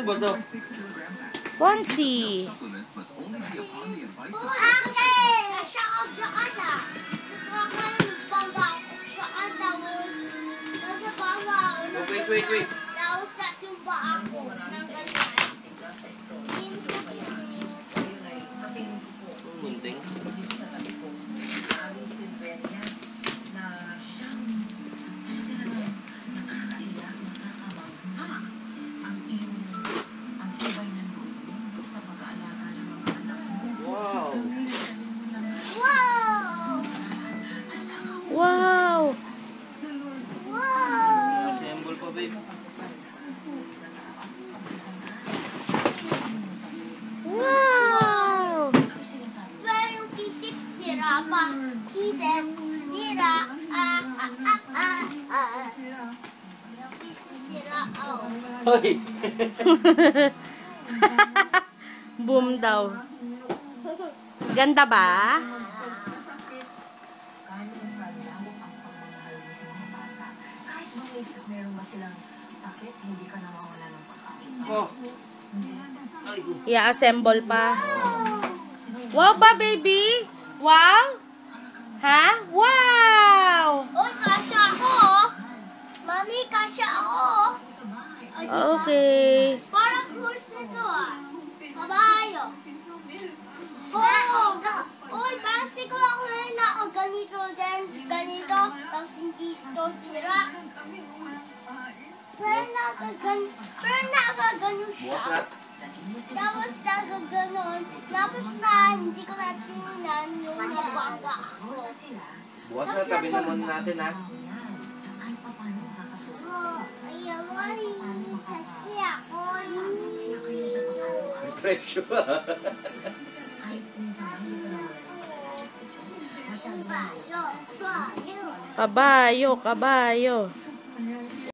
ba to? Fancy. Wait. Munting. Wow! Assemble pa, babe. Wow! Pero yung P6 sira pa. P7 sira. Yung P6 sira. Hoy! Boom daw. Ganda ba? Oh. Ay, I-assemble pa. Wow ba, baby? Wow? Ha? Wow! Uy, kasya ako. Mami, kasya ako. Okay. Parang horse na to Kabayo. Oh! Uy, parang siguro ako ngayon na ganito din. Ganito. Tapos hindi ito sira. Pero nakagano siya. bukas na. Tapos nagaganon. Tapos na hindi ko natinan yung nabangga ako. Bukas na, tabi naman natin, ha? Oh, ayaw kasi ako. Presyo. Kabayo. Kabayo.